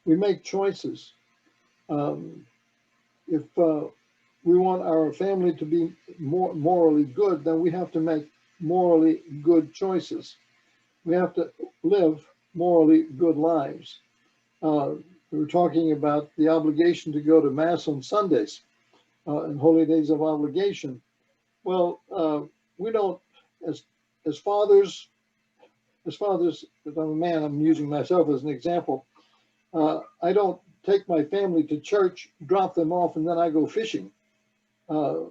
we make choices. If we want our family to be more morally good, then we have to make morally good choices. We have to live morally good lives. We were talking about the obligation to go to Mass on Sundays and holy days of obligation. Well, we don't, as as fathers, as fathers, if I'm a man, I'm using myself as an example. I don't take my family to church, drop them off, and then I go fishing. Uh,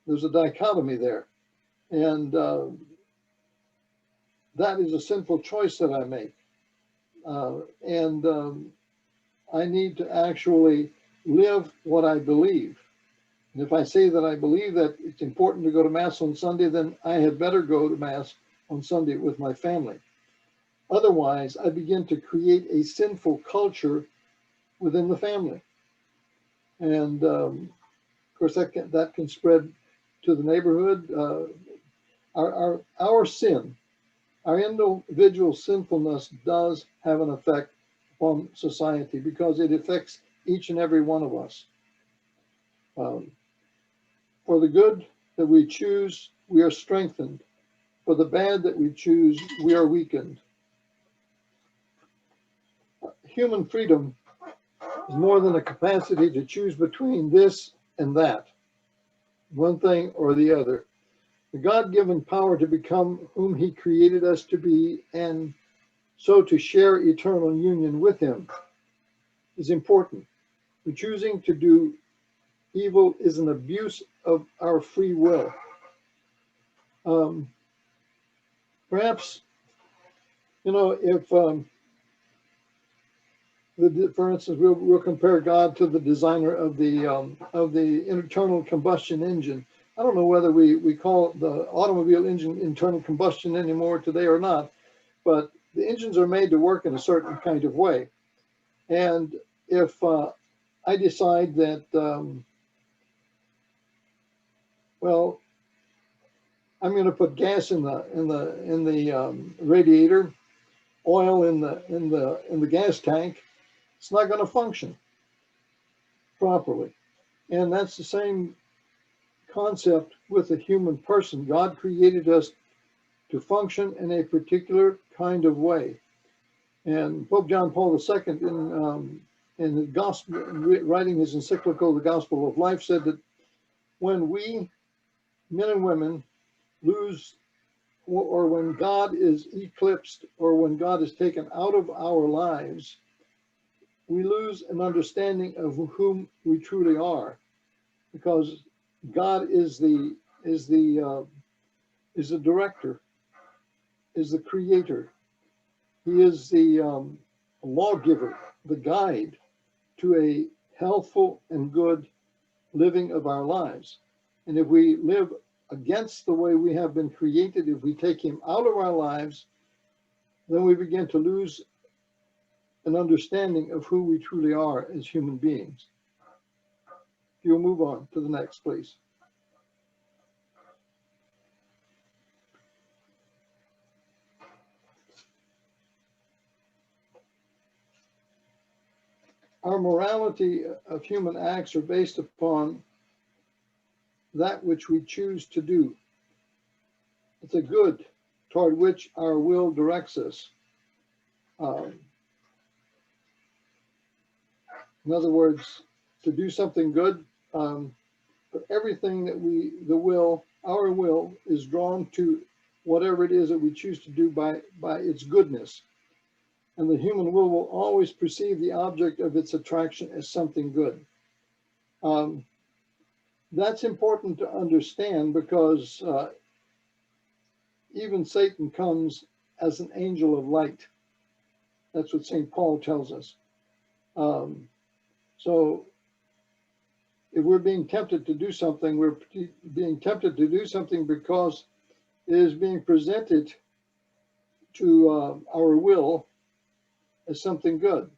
there's a dichotomy there. And that is a sinful choice that I make. And I need to actually live what I believe. And if I say that I believe that it's important to go to Mass on Sunday, then I had better go to Mass on Sunday with my family. Otherwise, I begin to create a sinful culture within the family. And of course, that can spread to the neighborhood. Our sin, our individual sinfulness does have an effect on society because it affects each and every one of us. For the good that we choose, we are strengthened. For the bad that we choose, we are weakened. Human freedom is more than a capacity to choose between this and that, one thing or the other. The God-given power to become whom he created us to be and so to share eternal union with him is important. The choosing to do evil is an abuse of our free will. Perhaps, if, for instance, we'll compare God to the designer of the internal combustion engine. I don't know whether we call the automobile engine internal combustion anymore today or not, but the engines are made to work in a certain kind of way. And if I decide that, well, I'm going to put gas in the radiator, oil in the gas tank, it's not going to function properly. And that's the same concept with a human person. God created us to function in a particular kind of way. And Pope John Paul II, in the gospel, writing his encyclical, The Gospel of Life, said that when we, men and women, lose, or when God is eclipsed, or when God is taken out of our lives, we lose an understanding of whom we truly are, because God is the director, is the creator. He is the lawgiver, the guide to a healthful and good living of our lives. And if we live against the way we have been created, if we take him out of our lives, then we begin to lose an understanding of who we truly are as human beings. If you'll move on to the next, please. Our morality of human acts are based upon that which we choose to do. It's a good toward which our will directs us. In other words, to do something good, but everything that our will is drawn to whatever it is that we choose to do by its goodness. And the human will always perceive the object of its attraction as something good. That's important to understand because even Satan comes as an angel of light. That's what St. Paul tells us. So if we're being tempted to do something, we're being tempted to do something because it is being presented to our will as something good.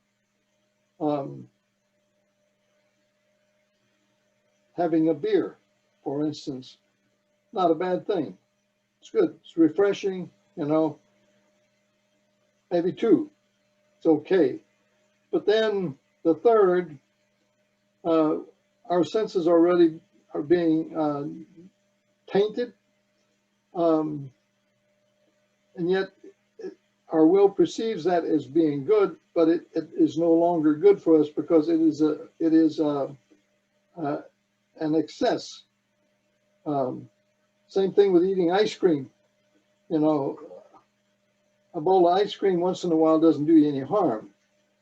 Having a beer, for instance, not a bad thing. It's good. It's refreshing, maybe two. It's okay. But then the third, our senses already are being tainted, and yet our will perceives that as being good, but it is no longer good for us because it is an excess. Same thing with eating ice cream. You know, a bowl of ice cream once in a while doesn't do you any harm,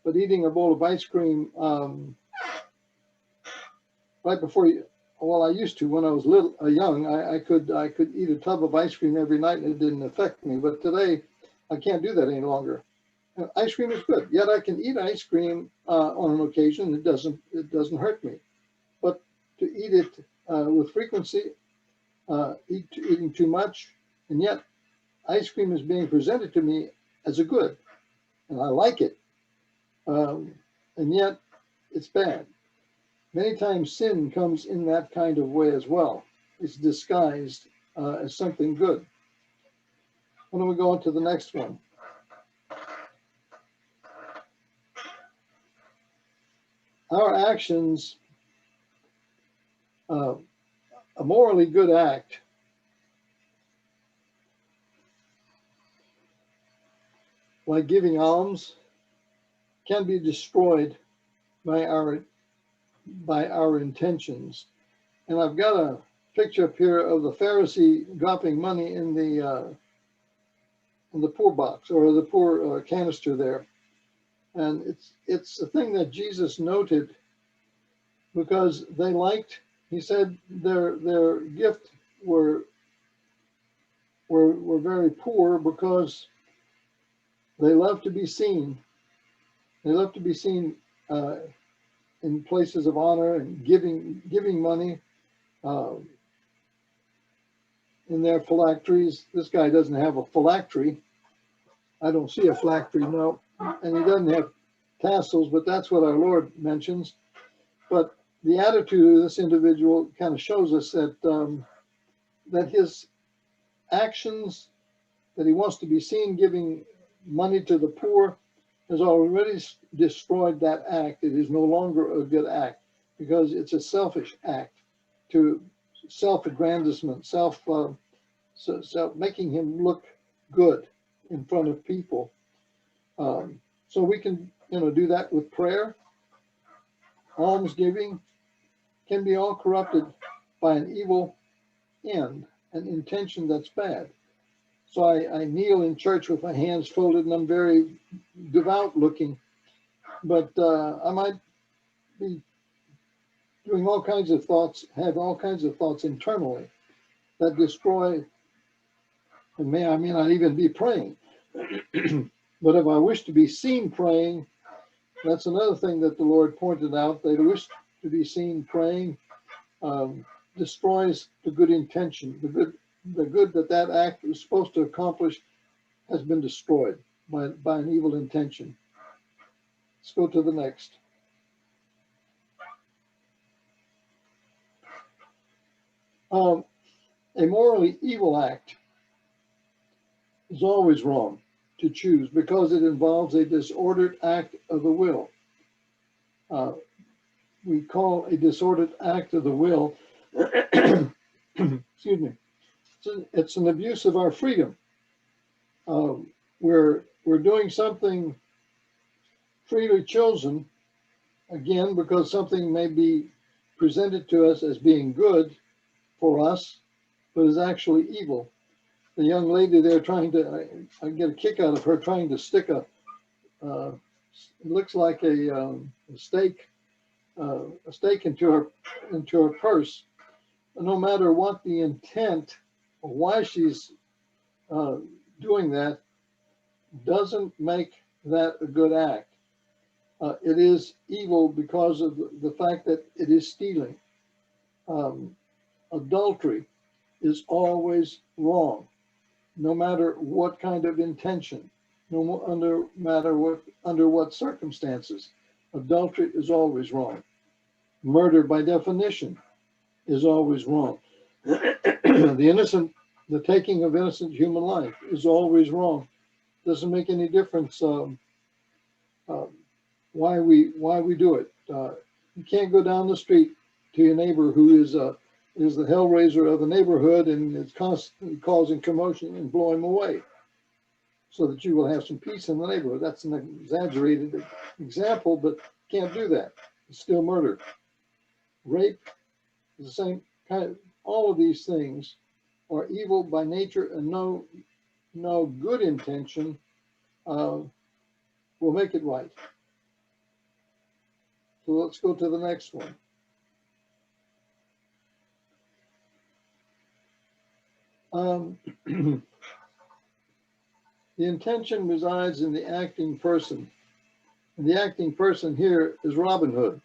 but eating a bowl of ice cream right before you, well, I used to when I was young, I could eat a tub of ice cream every night and it didn't affect me. But today, I can't do that any longer. Ice cream is good, yet I can eat ice cream on an occasion. It doesn't hurt me. But to eat it with frequency, eating too much, and yet ice cream is being presented to me as a good, and I like it, and yet it's bad. Many times sin comes in that kind of way as well. It's disguised as something good. Why don't we go on to the next one? Our actions, a morally good act, like giving alms, can be destroyed by our intentions. And I've got a picture up here of the Pharisee dropping money in the poor box, or the poor canister there. And it's a thing that Jesus noted because they liked, he said their gift were very poor because they love to be seen. They love to be seen in places of honor and giving money in their phylacteries. This guy doesn't have a phylactery. I don't see a phylactery, no. And he doesn't have tassels, but that's what our Lord mentions. But the attitude of this individual kind of shows us that that his actions, that he wants to be seen giving money to the poor, has already destroyed that act. It is no longer a good act because it's a selfish act, to self-aggrandizement, making him look good in front of people. So we can, do that with prayer. Almsgiving can be all corrupted by an evil end, an intention that's bad. So I kneel in church with my hands folded and I'm very devout looking, but I might be doing all kinds of thoughts, have all kinds of thoughts internally that destroy, and I may not even be praying. But if I wish to be seen praying, that's another thing that the Lord pointed out. They wish to be seen praying, destroys the good intention. The good that act was supposed to accomplish has been destroyed by an evil intention. Let's go to the next. A morally evil act is always wrong to choose because it involves a disordered act of the will. We call a disordered act of the will, excuse me, it's an abuse of our freedom. We're doing something freely chosen, again, because something may be presented to us as being good for us, but is actually evil. The young lady there I get a kick out of her trying to stick it looks like a stake into her purse. No matter what the intent or why she's doing that, doesn't make that a good act. It is evil because of the fact that it is stealing. Adultery is always wrong, no matter what kind of intention, under what circumstances. Adultery is always wrong. Murder, by definition, is always wrong. The taking of innocent human life is always wrong. Doesn't make any difference why we do it. You can't go down the street to your neighbor who is the hellraiser of the neighborhood and is constantly causing commotion and blow him away, so that you will have some peace in the neighborhood. That's an exaggerated example, but can't do that. It's still murder. Rape is the same kind of. All of these things are evil by nature, and no good intention will make it right. So let's go to the next one. The intention resides in the acting person. And the acting person here is Robin Hood.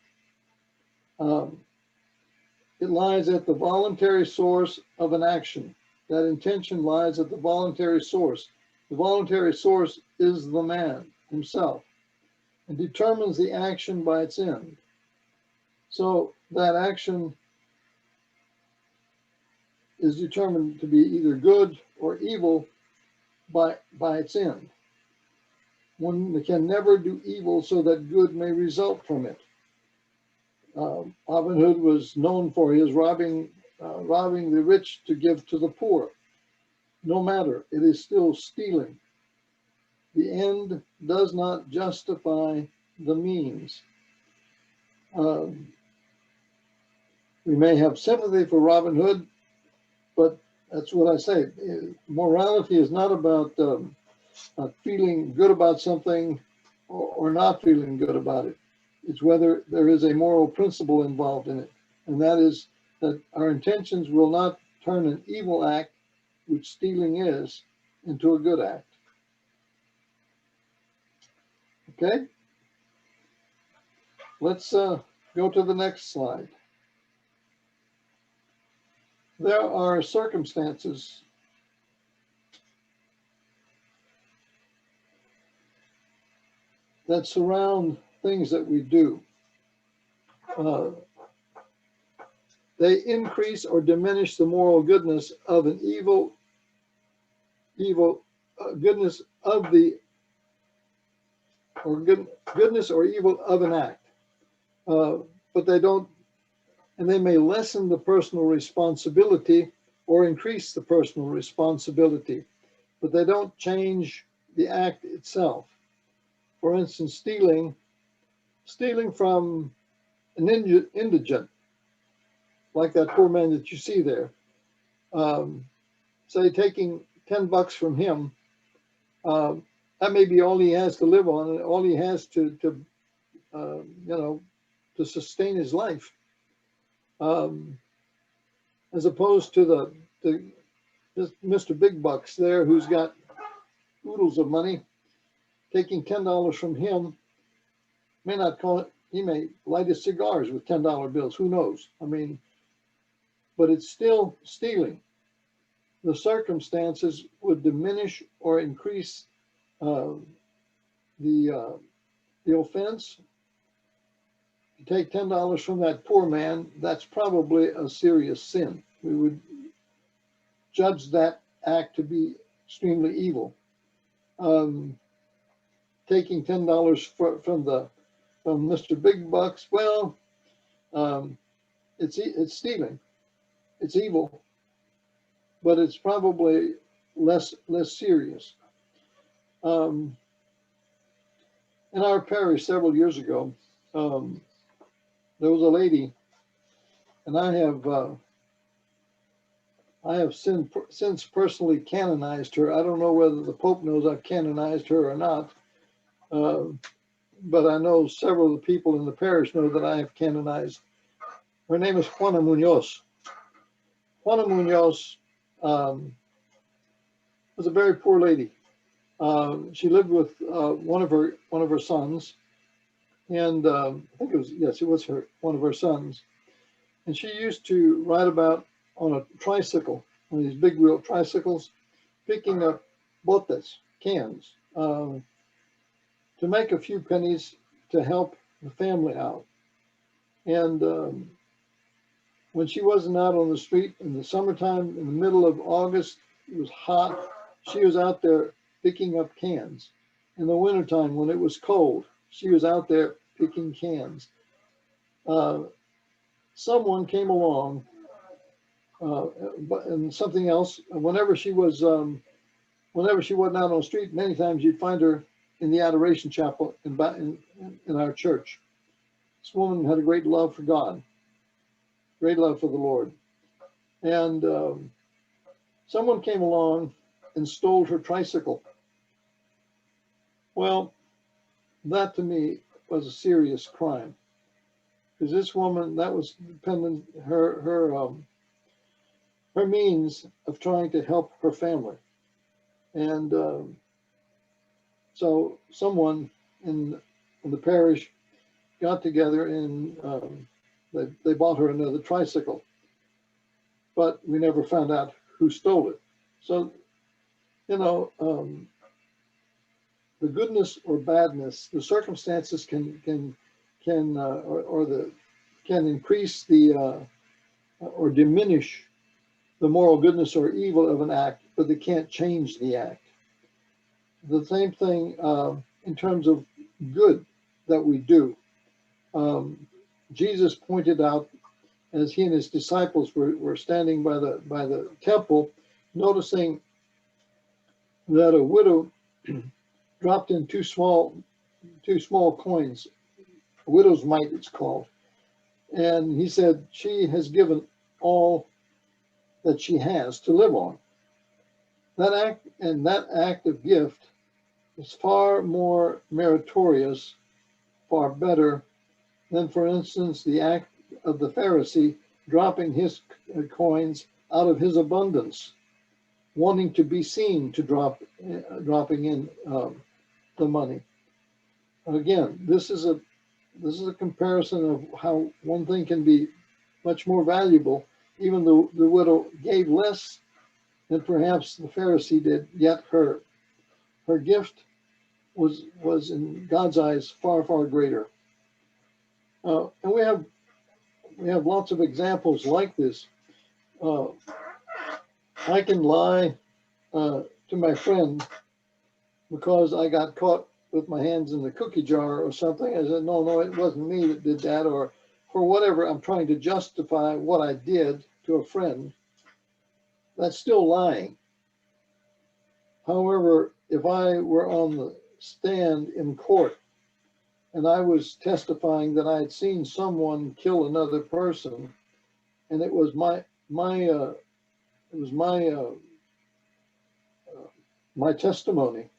It lies at the voluntary source of an action. That intention lies at the voluntary source. The voluntary source is the man himself and determines the action by its end. So that action is determined to be either good or evil by its end. One can never do evil so that good may result from it. Robin Hood was known for his robbing the rich to give to the poor. No matter, it is still stealing. The end does not justify the means. We may have sympathy for Robin Hood, but that's what I say. Morality is not about feeling good about something or not feeling good about it. It's whether there is a moral principle involved in it. And that is that our intentions will not turn an evil act, which stealing is, into a good act. Okay? Let's go to the next slide. There are circumstances that surround things that we do. They increase or diminish the moral goodness of an goodness of the, or goodness or evil of an act. But they don't, and they may lessen the personal responsibility or increase the personal responsibility, but they don't change the act itself. For instance, stealing from an indigent, like that poor man that you see there. Say taking $10 from him, that may be all he has to live on, and all he has to sustain his life. As opposed to Mr. Big Bucks there, who's got oodles of money, taking $10 from him, may not call it, he may light his cigars with $10 bills, who knows? I mean, but it's still stealing. The circumstances would diminish or increase the offense. You take $10 from that poor man, that's probably a serious sin. We would judge that act to be extremely evil. Taking $10 from Mr. Big Bucks, well, it's stealing. It's evil, but it's probably less serious. In our parish several years ago, there was a lady, and I have since personally canonized her. I don't know whether the Pope knows I've canonized her or not, but I know several of the people in the parish know that I have canonized. Her name is Juana Munoz. Juana Munoz was a very poor lady. She lived with one of her sons, and I think it was one of her sons. And she used to ride about on a tricycle, one of these big wheel tricycles, picking up botes, cans, to make a few pennies to help the family out. And when she wasn't out on the street in the summertime, in the middle of August, it was hot, she was out there picking up cans. In the wintertime when it was cold, She was out there picking cans. Someone came along, and something else. Whenever she wasn't out on the street, many times you'd find her in the adoration chapel in our church. This woman had a great love for God, great love for the Lord. And someone came along and stole her tricycle. Well, that to me was a serious crime, because this woman, that was dependent her means of trying to help her family. And so someone in the parish got together and they bought her another tricycle, but we never found out who stole it. So, you know, the goodness or badness, the circumstances can increase the or diminish the moral goodness or evil of an act, but they can't change the act. The same thing in terms of good that we do. Jesus pointed out, as he and his disciples were standing by the temple, noticing that a widow dropped in two small coins, a widow's mite it's called, and he said she has given all that she has to live on. That act of gift is far more meritorious, far better than, for instance, the act of the Pharisee dropping his coins out of his abundance, wanting to be seen to dropping in the money. Again, this is a comparison of how one thing can be much more valuable, even though the widow gave less than perhaps the Pharisee did, yet her gift was in God's eyes far, far greater. And we have lots of examples like this. I can lie to my friend because I got caught with my hands in the cookie jar or something. I said, no, it wasn't me that did that, or for whatever I'm trying to justify what I did to a friend. That's still lying. However, if I were on the stand in court and I was testifying that I had seen someone kill another person, and it was my testimony,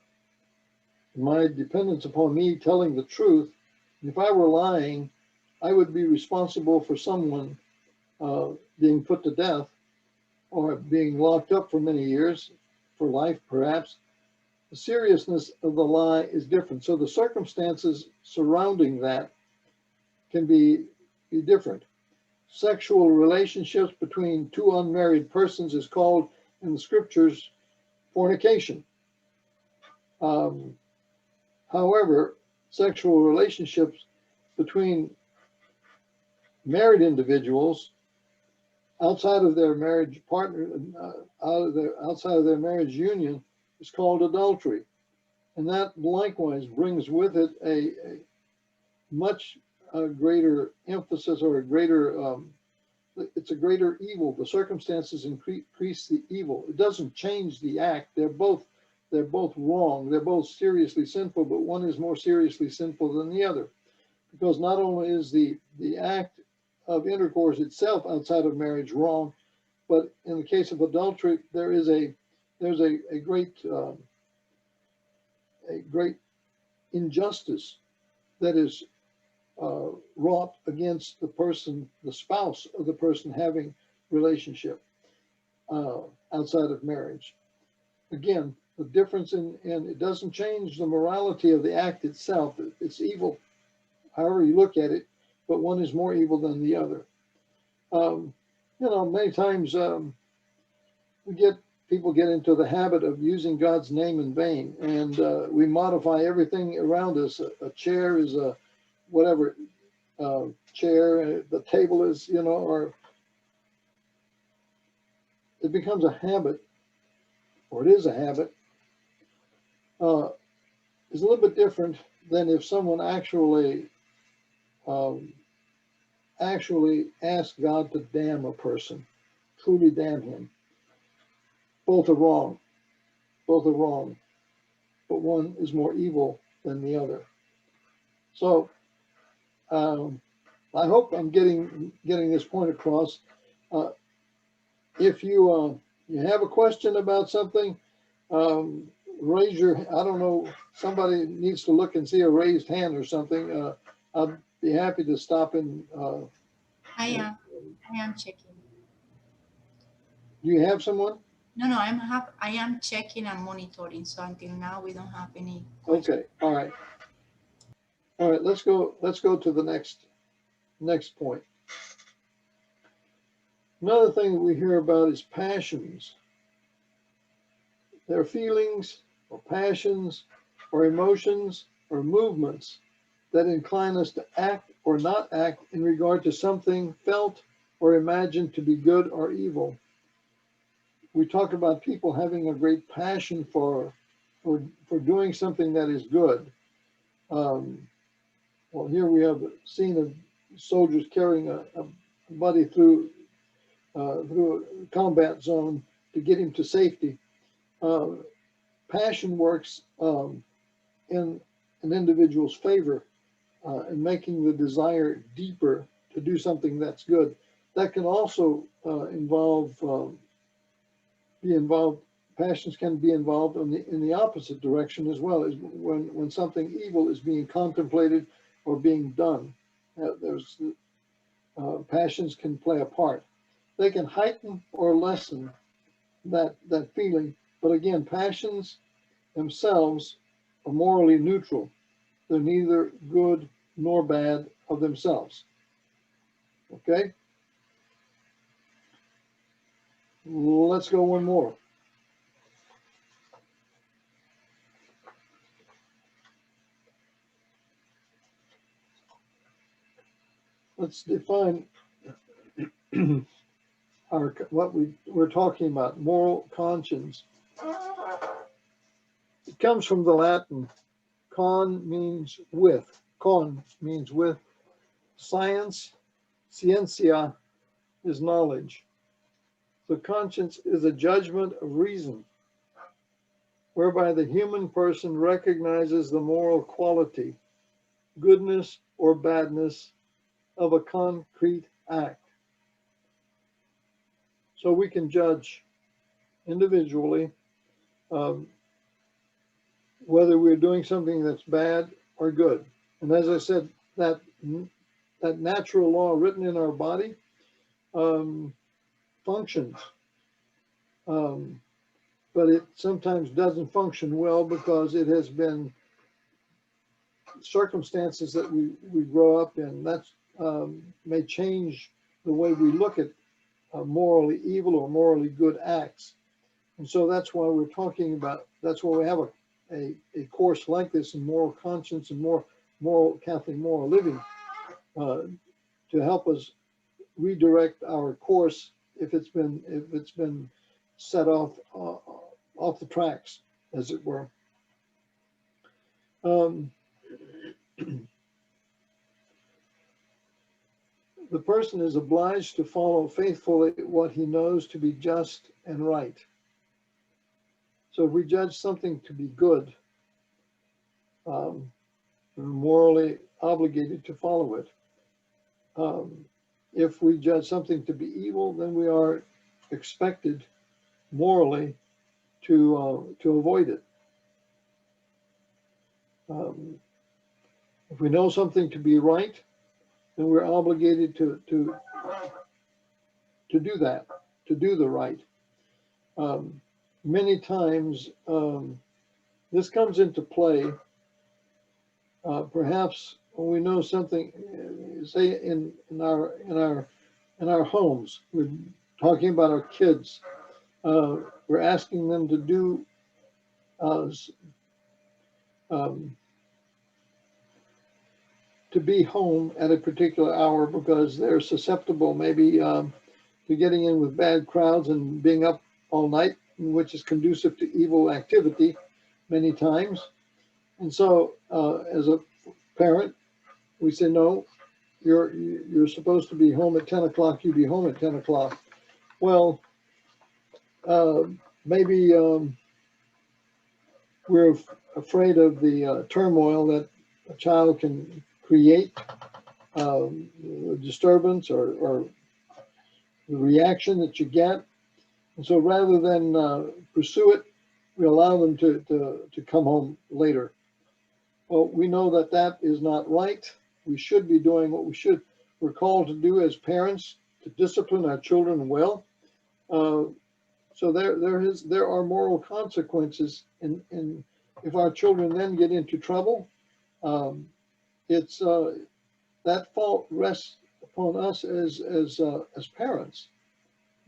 my dependence upon me telling the truth. If I were lying, I would be responsible for someone being put to death or being locked up for many years, for life perhaps. The seriousness of the lie is different. So the circumstances surrounding that can be different. Sexual relationships between two unmarried persons is called in the scriptures fornication. However, sexual relationships between married individuals outside of their marriage partner, outside of their marriage union, is called adultery. And that likewise brings with it a much greater emphasis, or it's a greater evil. The circumstances increase the evil. It doesn't change the act. They're both wrong. They're both seriously sinful, but one is more seriously sinful than the other. Because not only is the act of intercourse itself outside of marriage wrong, but in the case of adultery, there's a great injustice that is wrought against the spouse of the person having relationship outside of marriage. Again, the difference in it doesn't change the morality of the act itself. It's evil, however you look at it, but one is more evil than the other. Many times people get into the habit of using God's name in vain, and we modify everything around us. A chair is a whatever chair, the table is, or it becomes a habit, or it is a habit, is a little bit different than if someone um, actually asked God to damn a person, truly damn him. Both are wrong. Both are wrong, but one is more evil than the other. So um, I hope I'm getting this point across. Uh, if you have a question about something, um, raise your. I don't know. Somebody needs to look and see a raised hand or something. I'd be happy to stop and. I And am. I am checking. do you have someone? No, no, I am checking and monitoring. So until now, we don't have any questions. Okay. All right. All right. Let's go. Let's go to the next point. Another thing that we hear about is passions. Their feelings or passions or emotions or movements that incline us to act or not act in regard to something felt or imagined to be good or evil. We talk about people having a great passion for doing something that is good. Um, well, here we have a scene of soldiers carrying a buddy through a combat zone to get him to safety. Uh, Passion works in an individual's favor and making the desire deeper to do something that's good. That can also be involved. Passions can be involved in the opposite direction as well, is when something evil is being contemplated or being done. There's passions can play a part. They can heighten or lessen that feeling, but again, passions themselves are morally neutral. They're neither good nor bad of themselves. Okay, let's go one more. Let's define we're talking about, moral conscience. It comes from the Latin. Con means with. Science, scientia, is knowledge. So conscience is a judgment of reason, whereby the human person recognizes the moral quality, goodness or badness of a concrete act. So we can judge individually um, whether we're doing something that's bad or good. And as I said, that natural law written in our body um, functions, um, but it sometimes doesn't function well because it has been circumstances that we grow up in. That may change the way we look at morally evil or morally good acts. And so that's why we're talking about, that's why we have a course like this in moral conscience and Catholic moral living uh, to help us redirect our course if it's been set off the tracks, as it were. Um, the person is obliged to follow faithfully what he knows to be just and right. So if we judge something to be good, we're morally obligated to follow it. If we judge something to be evil, then we are expected morally to avoid it. If we know something to be right, then we're obligated to do that, to do the right. Many times, this comes into play. Perhaps when we know something, say in our homes, we're talking about our kids. We're asking them to do um, to be home at a particular hour because they're susceptible maybe to getting in with bad crowds and being up all night, which is conducive to evil activity many times. And so, as a parent, we say, no, you're supposed to be home at 10 o'clock. You be home at 10 o'clock. Well, uh, maybe we're afraid of the turmoil that a child can create, disturbance or the reaction that you get. And so rather than pursue it, we allow them to come home later. Well, we know that that is not right. We should be doing what we're called to do as parents, to discipline our children well. Uh, so there are moral consequences, and if our children then get into trouble, um, it's that fault rests upon us as parents,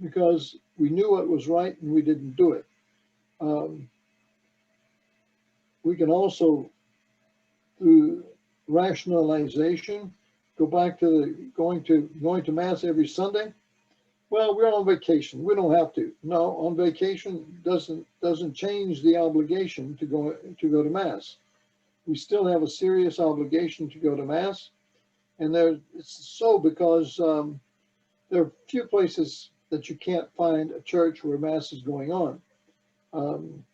because we knew what was right and we didn't do it. Um, we can also, through rationalization, go back to the going to mass every Sunday. Well, we're on vacation. We don't have to. No, on vacation doesn't change the obligation to go to mass. We still have a serious obligation to go to mass, and it's so because there are few places that you can't find a church where mass is going on. Um,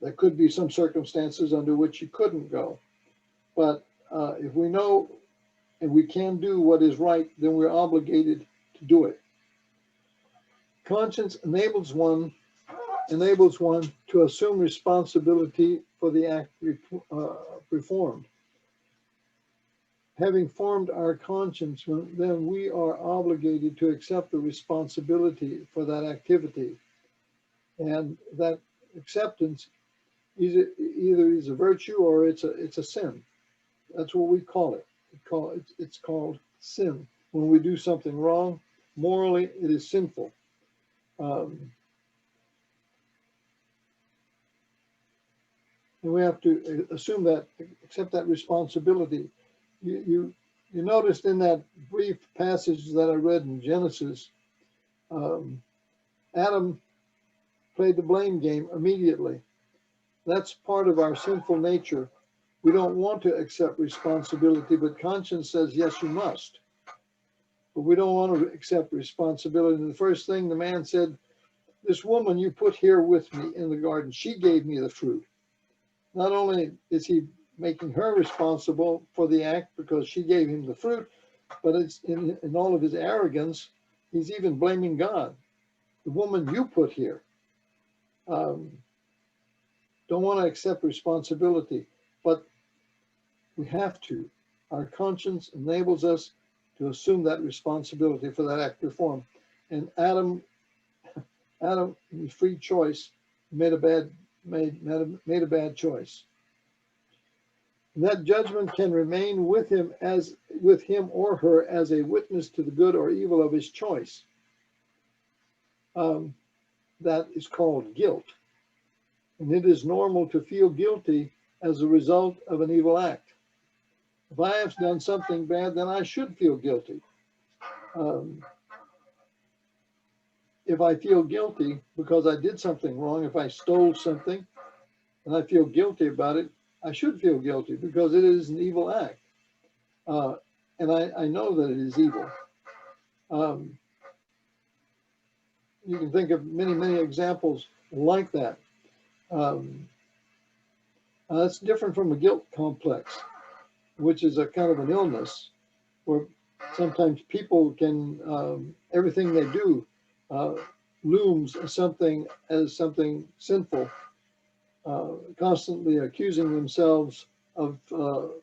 there could be some circumstances under which you couldn't go, but if we know and we can do what is right, then we're obligated to do it. Conscience enables one to assume responsibility for the act performed. Having formed our conscience, then we are obligated to accept the responsibility for that activity. And that acceptance either is a virtue or it's a sin. That's what we call it. It's called sin. When we do something wrong, morally, it is sinful. And we have to assume that, accept that responsibility. You noticed in that brief passage that I read in Genesis, Adam played the blame game immediately. That's part of our sinful nature. We don't want to accept responsibility, but conscience says, yes, you must. But we don't want to accept responsibility. And the first thing the man said, this woman you put here with me in the garden, she gave me the fruit. Not only is he making her responsible for the act because she gave him the fruit, but it's in all of his arrogance, he's even blaming God. The woman you put here. Don't want to accept responsibility, but we have to. Our conscience enables us to assume that responsibility for that act performed. And Adam, in free choice, made a bad choice. And that judgment can remain with him or her as a witness to the good or evil of his choice. That is called guilt. And it is normal to feel guilty as a result of an evil act. If I have done something bad, then I should feel guilty. If I feel guilty because I did something wrong, if I stole something and I feel guilty about it, I should feel guilty because it is an evil act. And I know that it is evil. You can think of many, many examples like that. That's different from a guilt complex, which is a kind of an illness where sometimes people can, everything they do looms as something sinful, constantly accusing themselves of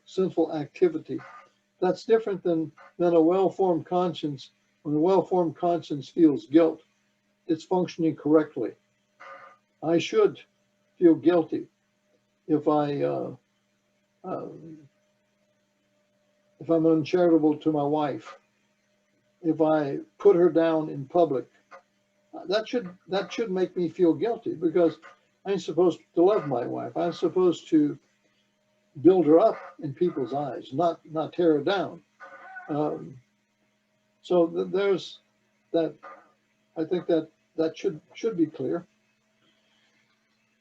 sinful activity. That's different than a well-formed conscience. When a well-formed conscience feels guilt, it's functioning correctly. I should feel guilty if if I'm uncharitable to my wife, if I put her down in public. That should make me feel guilty because I'm supposed to love my wife. I'm supposed to build her up in people's eyes, not tear her down. So there's that. I think that should be clear.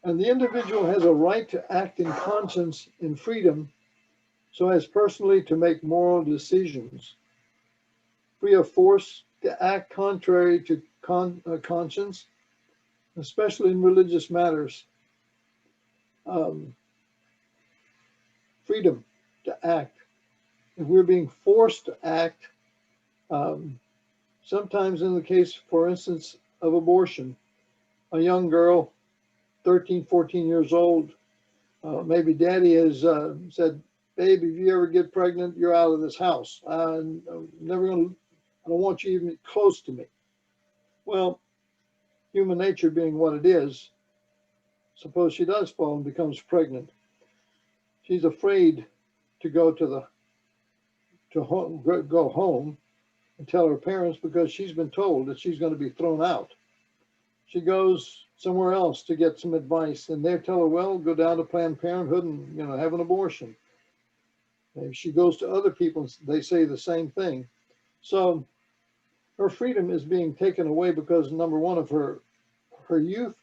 And the individual has a right to act in conscience in freedom so as personally to make moral decisions, free of force to act contrary to conscience, especially in religious matters. Um, Freedom to act. If we're being forced to act, um, sometimes in the case, for instance, of abortion, a young girl, 13, 14 years old, maybe daddy has said, babe, if you ever get pregnant, you're out of this house. I'm never going to, I don't want you even close to me. Well, human nature being what it is, suppose she does fall and becomes pregnant. She's afraid to go go home and tell her parents because she's been told that she's going to be thrown out. She goes somewhere else to get some advice, and they tell her, well, go down to Planned Parenthood and have an abortion. Maybe she goes to other people and they say the same thing. So her freedom is being taken away because, number one, of her youth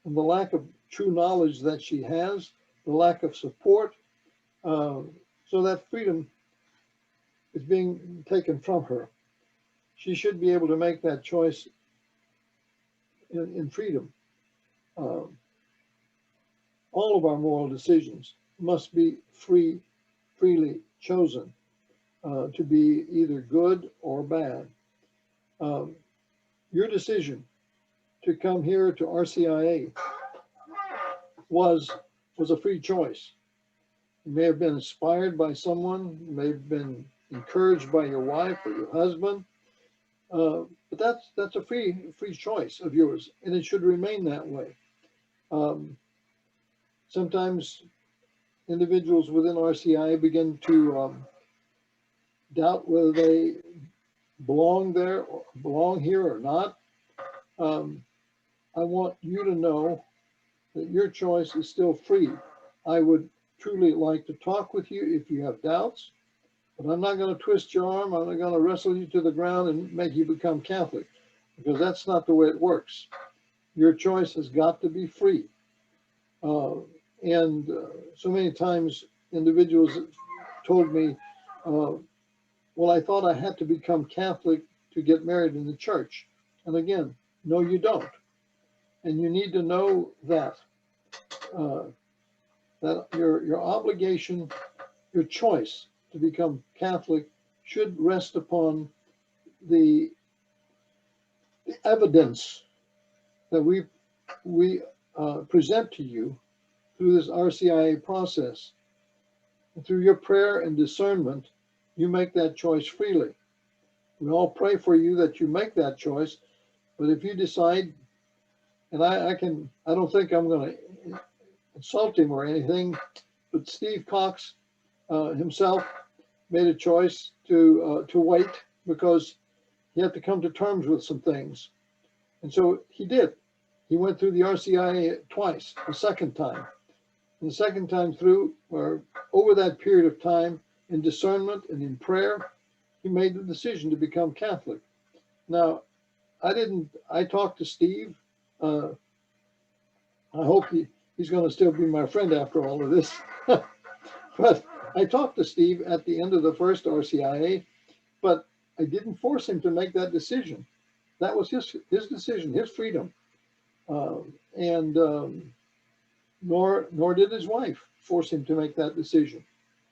and the lack of true knowledge that she has, the lack of support. So that freedom is being taken from her. She should be able to make that choice in freedom. All of our moral decisions must be freely chosen to be either good or bad. Your decision to come here to RCIA was a free choice. You may have been inspired by someone, you may have been encouraged by your wife or your husband, but that's a free choice of yours, and it should remain that way. Sometimes individuals within RCIA begin to doubt whether they belong there or belong here or not. I want you to know that your choice is still free. I would truly like to talk with you if you have doubts, but I'm not going to twist your arm. I'm not going to wrestle you to the ground and make you become Catholic, because that's not the way it works. Your choice has got to be free. And so many times individuals told me, well, I thought I had to become Catholic to get married in the church. And again, no, you don't. And you need to know that that your obligation, your choice to become Catholic should rest upon the evidence that we present to you through this RCIA process. And through your prayer and discernment, you make that choice freely. We all pray for you that you make that choice, but if you decide, and I don't think I'm going to insult him or anything, but Steve Cox himself made a choice to wait because he had to come to terms with some things. And so he did. He went through the RCIA twice, the second time. And the second time through, or over that period of time, in discernment and in prayer, he made the decision to become Catholic. Now, I talked to Steve. I hope he's going to still be my friend after all of this. But I talked to Steve at the end of the first RCIA, but I didn't force him to make that decision. That was his decision, his freedom. Nor did his wife force him to make that decision.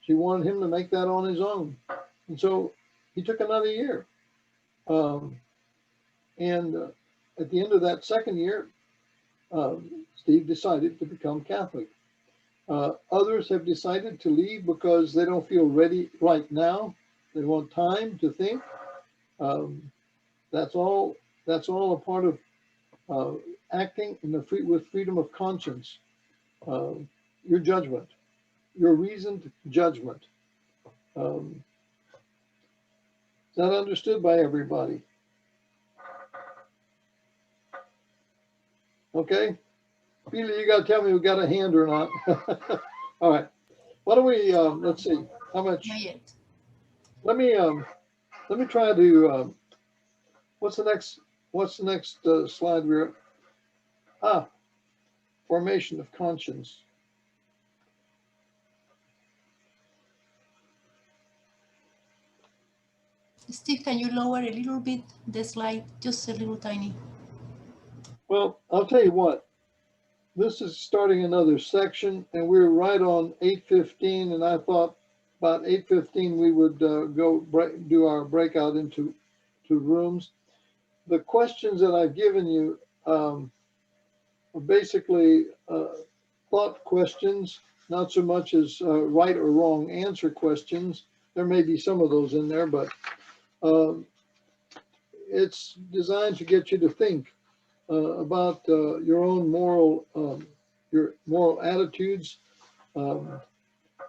She wanted him to make that on his own. And so he took another year. At the end of that second year, Steve decided to become Catholic. Others have decided to leave because they don't feel ready right now. They want time to think. That's all a part of acting with freedom of conscience. Your judgment, your reasoned judgment. Is that understood by everybody? Okay. Billy, you got to tell me we got a hand or not. All right. Why don't we, let's see, how much? Not yet. Let me try to, what's the next slide we're, formation of conscience. Steve, can you lower a little bit the slide, just a little tiny? Well, I'll tell you what, this is starting another section, and we're right on 8:15, and I thought about 8:15 we would do our breakout into rooms. The questions that I've given you are basically thought questions, not so much as right or wrong answer questions. There may be some of those in there, but it's designed to get you to think about your own moral attitudes.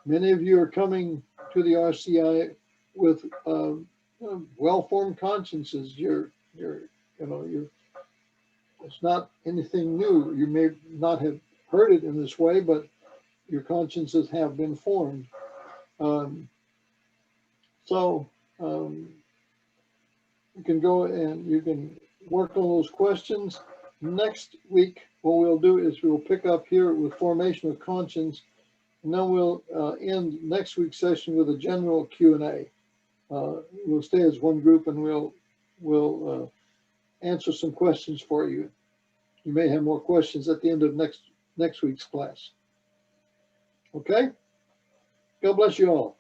Many of you are coming to the RCI with well-formed consciences. It's not anything new. You may not have heard it in this way, but your consciences have been formed. You can go and you can work on those questions. Next week, what we'll do is we'll pick up here with formation of conscience, and then we'll end next week's session with a general Q&A. We'll stay as one group, and we'll answer some questions for you. You may have more questions at the end of next week's class. Okay? God bless you all.